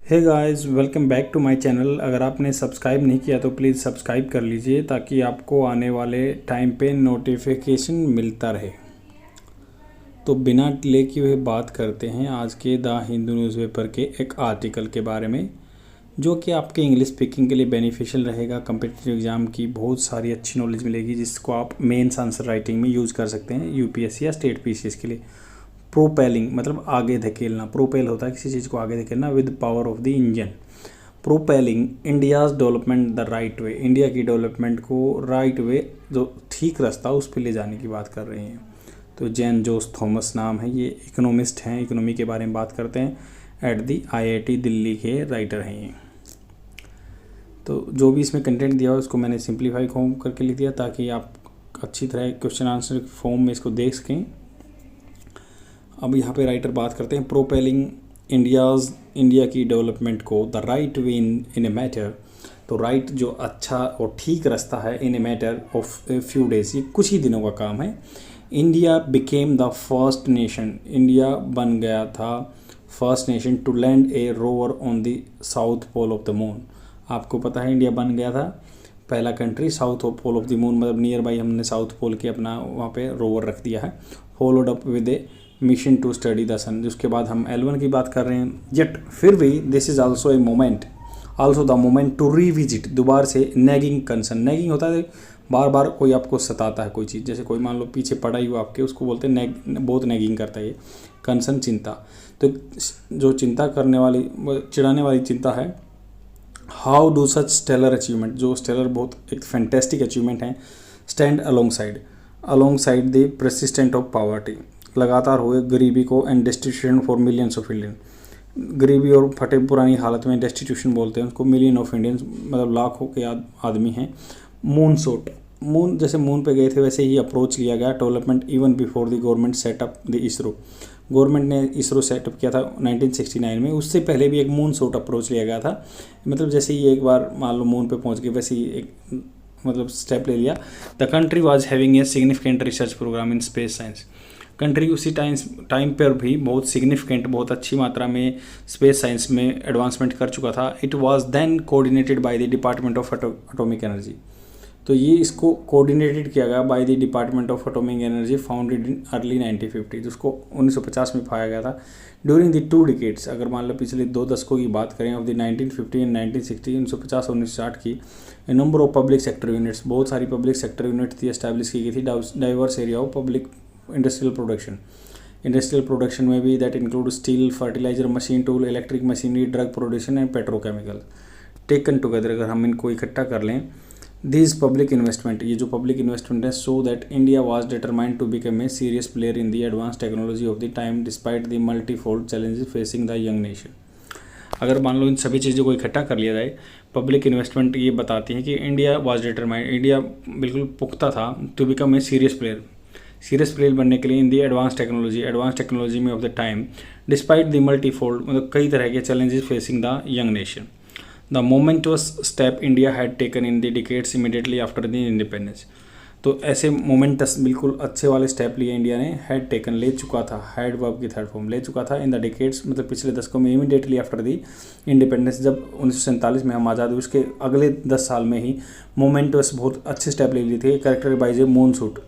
Hey guys, welcome back to my channel. अगर आपने subscribe नहीं किया तो प्लीज़ सब्सक्राइब कर लीजिए ताकि आपको आने वाले टाइम पे नोटिफिकेशन मिलता रहे। तो बिना डिले किए हुए बात करते हैं आज के द हिंदू न्यूज़पेपर के एक आर्टिकल के बारे में, जो कि आपके इंग्लिश स्पीकिंग के लिए बेनिफिशियल रहेगा। कम्पिटिटिव एग्ज़ाम की बहुत सारी अच्छी नॉलेज मिलेगी जिसको आप मेंस आंसर राइटिंग में यूज़ कर सकते हैं यूपीएससी या स्टेट पीसीएस के लिए। प्रोपेलिंग मतलब आगे धकेलना, प्रोपेल होता है किसी चीज़ को आगे धकेलना with power of the engine. Propelling India's development the right way, India की डेवलपमेंट को राइट वे, जो ठीक रास्ता उस पर ले जाने की बात कर रहे हैं। तो जैन जोस थॉमस नाम है, ये इकोनॉमिस्ट हैं, इकोनॉमी के बारे में बात करते हैं। एट दी आईआईटी दिल्ली के राइटर हैं ये। तो जो भी इसमें कंटेंट दिया हुआ उसको मैंने सिंप्लीफाई करके लिख दिया ताकि आप अच्छी तरह क्वेश्चन आंसर फॉर्म में इसको देख सकें। अब यहाँ पे राइटर बात करते हैं प्रोपेलिंग इंडिया की डेवलपमेंट को the right way in a matter. तो राइट जो अच्छा और ठीक रास्ता है, in a matter of few days, ये कुछ ही दिनों का काम है। India became the first nation, India बन गया था first nation to land a rover on the south pole of the moon. आपको पता है इंडिया बन गया था पहला country south pole of the moon, मतलब नियर बाई हमने साउथ पोल के अपना वहाँ पे रोवर रख दिया है। Followed up with a mission to study the sun, जिसके बाद हम L1 की बात कर रहे हैं। यट फिर भी this is also a moment, also the moment to revisit, दोबारा से नैगिंग कंसर्न। नैगिंग होता है बार बार कोई आपको सताता है कोई चीज़, जैसे कोई मान लो पीछे पड़ा ही हुआ आपके, उसको बोलते हैं बहुत नैगिंग करता है ये। कंसर्न चिंता, तो जो चिंता करने वाली, चिढ़ाने वाली चिंता है। How do such stellar achievement, जो स्टेलर बहुत एक फैंटेस्टिक अचीवमेंट है। Stand alongside the persistent of poverty, लगातार हुए गरीबी को and destitution for millions of Indian, गरीबी और फटे पुरानी हालत में डेस्टिट्यूशन बोलते हैं उसको, मिलियन ऑफ इंडियंस मतलब लाखों के आदमी हैं। मून शॉट, मून जैसे मून पे गए थे वैसे ही अप्रोच लिया गया। Development even before the government setup the ISRO, government ने इसरो सेटअप किया था 1969 में, उससे पहले भी एक मून शॉट अप्रोच लिया गया था। मतलब जैसे ही एक बार मान लो मून पे पहुंच गए वैसे ही एक मतलब स्टेप ले लिया। The country was having a significant research programme in space science, country उसी टाइम पर भी बहुत सिग्निफिकेंट, बहुत अच्छी मात्रा में स्पेस साइंस में एडवांसमेंट कर चुका था। It was then coordinated by the department of atomic energy, तो ये इसको कोऑर्डिनेटेड किया गया by the department of atomic energy founded in early 1950, जिसको 1950 में पाया गया था। ड्यूरिंग द 2 डिकेड्स, अगर मान लो पिछले 2 दशकों की बात करें, ऑफ द 1950 एंड 1960, 1950 और 1960 की, number of public sector units, बहुत सारी पब्लिक सेक्टर यूनिट थी एस्टैब्लिश की गई थी। Diverse area of public industrial production में भी that include steel, fertiliser, machine tool, electric machinery, drug production and petrochemical. Taken together अगर हम इनको इकट्ठा कर लें, दिस पब्लिक इन्वेस्टमेंट, ये जो पब्लिक इन्वेस्टमेंट है, so that India was determined to become a serious player in the advance technology of the time despite the multifold challenges facing the young nation. अगर मान लो इन सभी चीज़ों को इकट्ठा कर लिया जाए, पब्लिक इन्वेस्टमेंट ये बताती है कि इंडिया वाज डिटरमाइंड, इंडिया बिल्कुल पुख्ता था to become a serious player बनने के लिए इन दी एडवांस टेक्नोलॉजी में of the time despite the multifold, मतलब कई तरह के challenges facing the young nation. The momentous step India had taken in the decades immediately after the independence, तो ऐसे मोमेंटस बिल्कुल अच्छे वाले स्टेप लिए इंडिया ने, हैड टेकन ले चुका था, हैड वर्ब की थर्ड फॉर्म ले चुका था, इन द डिकेड्स मतलब पिछले दशकों में, इमीडिएटली आफ्टर द इंडिपेंडेंस, जब 1947 में हम आज़ाद हुए उसके अगले 10 साल में ही मोमेंटस बहुत अच्छे स्टेप ले लिए थे। कैरेक्टर बाइज ए मून शूट,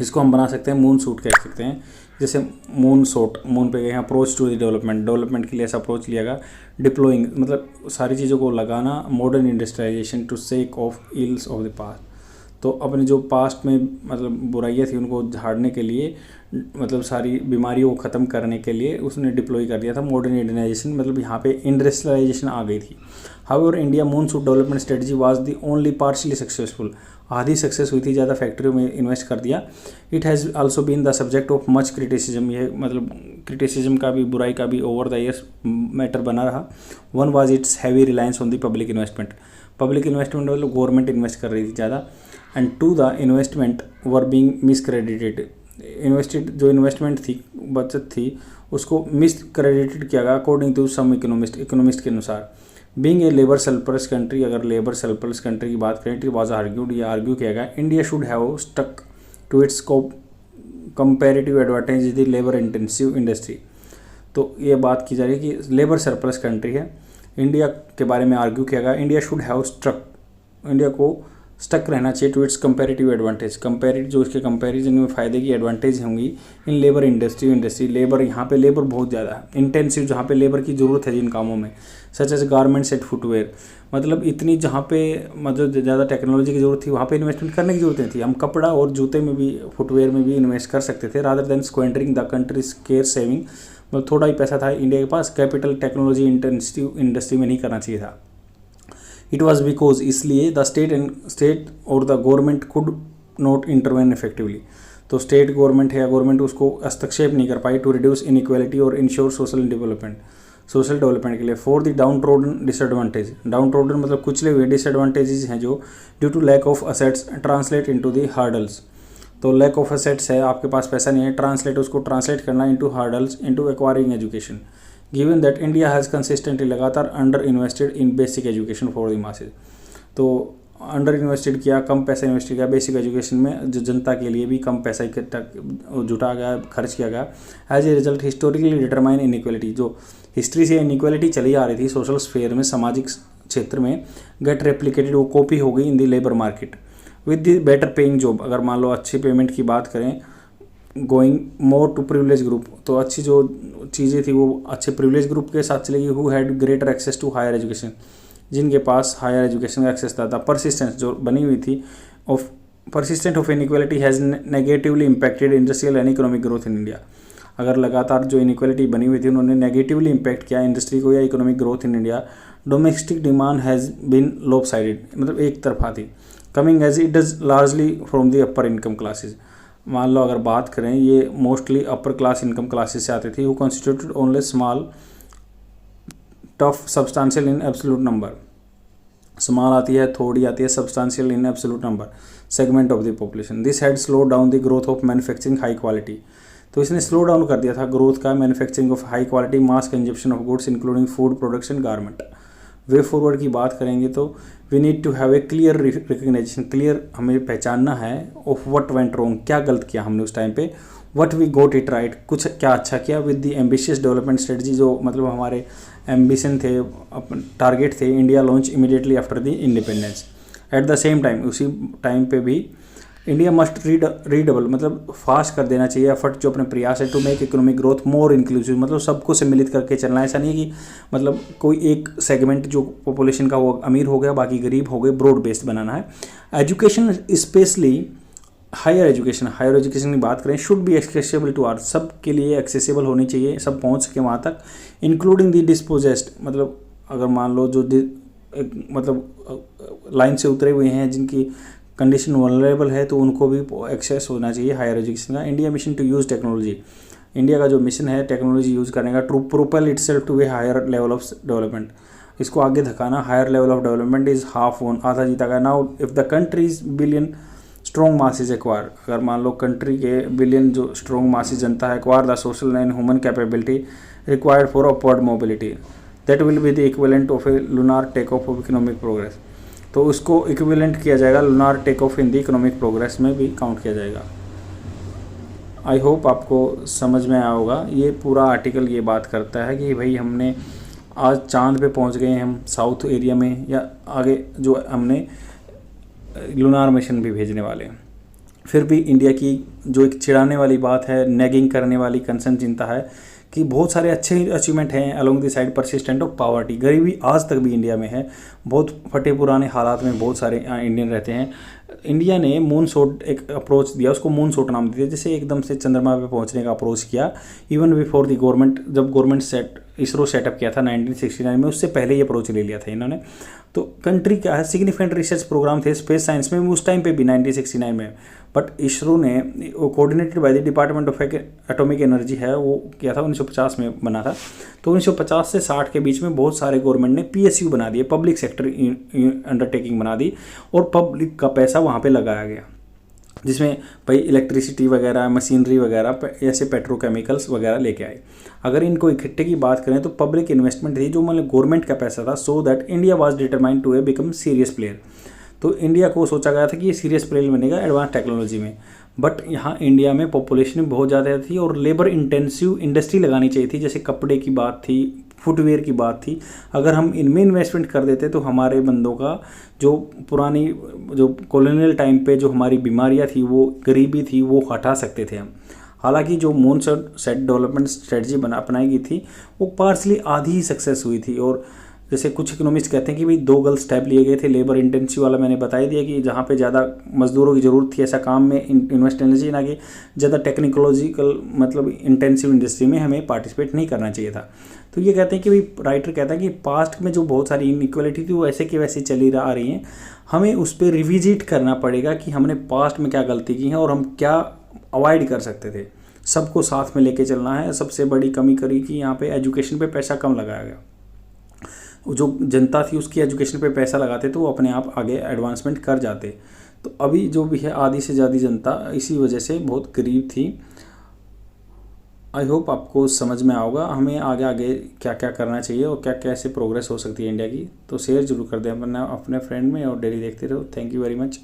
इसको हम बना सकते हैं मून शूट कह सकते हैं। जैसे मून शॉट, मून पे गए हैं, अप्रोच टू द डेवलपमेंट के लिए ऐसा अप्रोच लिया गया। डिप्लॉइंग मतलब सारी चीज़ों को लगाना, modern industrialisation to shake off ills of the past, तो अपने जो पास्ट में मतलब बुराइयाँ थी उनको झाड़ने के लिए, मतलब सारी बीमारियों को ख़त्म करने के लिए उसने डिप्लॉय कर दिया था मॉडर्न इंडियनाइजेशन, मतलब यहाँ पे इंडस्ट्रियलाइजेशन आ गई थी। However India moon shoot development strategy was the only partially successful, आधी सक्सेस हुई थी, ज़्यादा फैक्ट्रियों में इन्वेस्ट कर दिया। It has also been the subject of much criticism, ये मतलब क्रिटिसिज्म का भी, बुराई का भी ओवर द ईयर्स मैटर बना रहा। One was its heavy reliance on the public investment मतलब गवर्नमेंट इन्वेस्ट कर रही थी ज़्यादा। And two the investment were being miscredited, जो इन्वेस्टमेंट थी, बचत थी, उसको मिसक्रेडिटेड किया गया अकॉर्डिंग टू सम इकोनॉमिस्ट के अनुसार। Being a labour surplus country, अगर लेबर सरप्लस कंट्री की बात करें, इट वाज आर्ग्यूड, ये आर्ग्यू किया गया, India should have stuck to its comparative advantage the labour intensive industry. तो ये बात की जा रही है कि लेबर सरप्लस कंट्री है, इंडिया के बारे में आर्ग्यू किया गया, इंडिया शुड हैव इंडिया को स्टक रहना चाहिए टू इट्स कंपेरेटिव एडवांटेज, जो इसके कंपैरिजन में फ़ायदे की एडवांटेज होंगी इन लेबर इंडस्ट्री लेबर, यहाँ पे लेबर बहुत ज़्यादा है, इंटेंसिव जहाँ पे लेबर की ज़रूरत है जिन कामों में, such as garments and footwear, मतलब इतनी जहाँ पे मतलब ज़्यादा टेक्नोलॉजी की ज़रूरत थी वहाँ पे इन्वेस्टमेंट करने की ज़रूरत नहीं थी। हम कपड़ा और जूते में भी, फुटवेयर में भी इन्वेस्ट कर सकते थे rather than squandering the country's scarce saving. मतलब थोड़ा ही पैसा था इंडिया के पास, कैपिटल टेक्नोलॉजी इंटेंसिव इंडस्ट्री में नहीं करना चाहिए था। इट वॉज बिकॉज, इसलिए द स्टेट और the government could not intervene effectively, तो स्टेट गवर्नमेंट है या गवर्नमेंट उसको हस्तक्षेप नहीं कर पाई टू रिड्यूस इनइक्वालिटी और इंश्योर सोशल डेवलपमेंट के लिए। For the downtrodden disadvantage, downtrodden मतलब कुचले हुए डिसएडवांटेजेस हैं जो due to lack of assets translate into the hurdles, तो लैक ऑफ असेट्स है, आपके पास पैसा नहीं है, उसको ट्रांसलेट करना into hurdles into acquiring education, given that India has consistently लगातार under invested in basic education for the masses, तो अंडर इन्वेस्टेड किया, कम पैसा इन्वेस्ट किया बेसिक एजुकेशन में, जो जनता के लिए भी कम पैसा जुटा गया, खर्च किया गया। As a result historically determine inequality, जो हिस्ट्री से इनइक्वालिटी चली आ रही थी सोशल स्फेयर में, सामाजिक क्षेत्र में, गेट रेप्लिकेटेड, वो कॉपी हो गई in the labour market with the better paying job. अगर मान लो अच्छी पेमेंट की बात करें, going more to privilege group, तो अच्छी जो चीज़ें थी वो अच्छे प्रिविलेज ग्रुप के साथ चलेगी, who had greater access to higher education, जिनके पास हायर एजुकेशन का एक्सेस था। परसिस्टेंस जो बनी हुई थी persistent of inequality has negatively impacted industrial and economic growth in India. अगर लगातार जो इनइक्वालिटी बनी हुई थी उन्होंने नेगेटिवली इम्पैक्ट किया इंडस्ट्री को या economic growth in India. Domestic demand has been lopsided, मतलब एक तरफा थी, coming as it does largely from the upper income classes. मान लो अगर बात करें, ये mostly upper class income classes से आते थे, who constituted only small tough substantial in absolute number, small आती है, थोड़ी आती है, substantial in absolute number segment of the population. This had slow down the growth of manufacturing high quality, तो इसने स्लो डाउन कर दिया था ग्रोथ का manufacturing of high quality mass consumption of goods including food production garment. Way forward की बात करेंगे तो we need to have a clear recognition, clear हमें पहचानना है ऑफ व्हाट वेंट रॉन्ग, क्या गलत किया हमने उस टाइम पे, what we got it right, कुछ क्या अच्छा किया, with the ambitious development strategy, जो मतलब हमारे एम्बिशन थे, टारगेट थे, India launch immediately after the independence. At the same time, उसी टाइम पे भी इंडिया मस्ट रीडबल, मतलब फास्ट कर देना चाहिए एफर्ट, जो अपने प्रयास है to make economic growth more inclusive, मतलब सबको सम्मिलित करके चलना। ऐसा नहीं है कि मतलब कोई एक सेगमेंट जो पॉपुलेशन का वो अमीर हो गया बाकी गरीब हो गए, ब्रॉड बेस्ड बनाना है। एजुकेशन स्पेशली हायर एजुकेशन की बात करें, should be accessible to are, सब के लिए एक्सेसिबल होनी चाहिए, सब पहुंच सके वहाँ तक, इंक्लूडिंग दी डिस्पोजेस्ड, मतलब अगर मान लो जो मतलब लाइन से उतरे हुए हैं, जिनकी कंडीशन वनरेबल है, तो उनको भी एक्सेस होना चाहिए हायर एजुकेशन का। India mission to use technology, India का जो मिशन है टेक्नोलॉजी यूज़ करने का, to propel itself to a higher level of development, इसको आगे धकाना, higher level of development is half won, आधा जीता का। Now if the countries billion strong masses acquire, अगर मान लो कंट्री के बिलियन जो स्ट्रॉन्ग मासेज जनता है, acquire the social and human capability required for upward mobility, that will be the equivalent of a lunar take off economic progress, तो उसको equivalent किया जाएगा lunar take off in the economic progress में भी count किया जाएगा। I hope आपको समझ में आया होगा। ये पूरा आर्टिकल ये बात करता है कि भाई हमने आज चांद पे पहुंच गए हैं हम साउथ एरिया में, या आगे जो हमने लूनार मिशन भी भेजने वाले हैं। फिर भी इंडिया की जो एक चिढ़ाने वाली बात है, नेगिंग करने वाली कंसर्न चिंता है कि बहुत सारे अच्छे अचीवमेंट हैं along the side persistent of poverty, गरीबी आज तक भी इंडिया में है, बहुत फटे पुराने हालात में बहुत सारे इंडियन रहते हैं। इंडिया ने मून शॉट एक अप्रोच दिया, उसको मून शॉट नाम दिया, जैसे एकदम से चंद्रमा पे पहुंचने का अप्रोच किया। इवन बिफोर द गवर्नमेंट, जब गवर्नमेंट इसरो सेटअप किया था 1969 में, उससे पहले ही अप्रोच ले लिया था इन्होंने। तो कंट्री क्या है, सिग्निफिकेंट रिसर्च प्रोग्राम थे स्पेस साइंस में उस टाइम पे भी 1969 में, बट इसरो ने coordinated by the department of atomic energy है, वो किया था 1950 में बना था। तो 1950 से 60 के बीच में बहुत सारे गवर्नमेंट ने PSU बना दिए, पब्लिक सेक्टर अंडरटेकिंग बना दी, और पब्लिक का पैसा वहाँ पे लगाया गया, जिसमें भाई इलेक्ट्रिसिटी वगैरह, मशीनरी वगैरह, ऐसे पेट्रोकेमिकल्स वगैरह लेके आए। अगर इनको इकट्ठे की बात करें तो पब्लिक इन्वेस्टमेंट थी, जो मतलब गवर्नमेंट का पैसा था, so that India was determined to become serious player. तो इंडिया को सोचा गया था कि ये सीरियस प्लेयर बनेगा एडवांस टेक्नोलॉजी में, बट यहाँ इंडिया में पॉपुलेशन बहुत ज़्यादा थी और लेबर इंटेंसिव इंडस्ट्री लगानी चाहिए थी, जैसे कपड़े की बात थी, फुटवेयर की बात थी, अगर हम इनमें इन्वेस्टमेंट कर देते तो हमारे बंदों का जो पुरानी जो कॉलोनियल टाइम पे जो हमारी बीमारियां थी, वो गरीबी थी, वो हटा सकते थे हम। हालांकि जो मून सेट डेवलपमेंट स्ट्रेटजी अपनाई गई थी वो पार्सली आधी ही सक्सेस हुई थी। और जैसे कुछ इकोनॉमिस्ट कहते हैं कि भाई 2 गलत स्टेप लिए गए थे। लेबर इंटेंसिव वाला मैंने बता ही दिया कि जहाँ पे ज़्यादा मजदूरों की ज़रूरत थी ऐसा काम में इन्वेस्ट करना चाहिए, ना कि ज़्यादा टेक्निकोलॉजिकल मतलब इंटेंसिव इंडस्ट्री में हमें पार्टिसिपेट नहीं करना चाहिए था। तो ये कहते हैं कि भाई राइटर कहता है कि पास्ट में जो बहुत सारी इनइक्वालिटी थी वो ऐसे की वैसे चली आ रही हैं, हमें उस पर रिविजिट करना पड़ेगा कि हमने पास्ट में क्या गलती की है और हम क्या अवॉइड कर सकते थे। सबको साथ में लेके चलना है। सबसे बड़ी कमी करी कि यहाँ पे एजुकेशन पे पैसा कम लगाया गया। जो जनता थी उसकी एजुकेशन पे पैसा लगाते तो वो अपने आप आगे एडवांसमेंट कर जाते। तो अभी जो भी है आधी से ज़्यादा जनता इसी वजह से बहुत गरीब थी। आई होप आपको समझ में आओगा हमें आगे आगे क्या क्या करना चाहिए और क्या कैसे प्रोग्रेस हो सकती है इंडिया की। तो शेयर जरूर कर दें अपने फ्रेंड में और डेली देखते रहो। Thank you very much.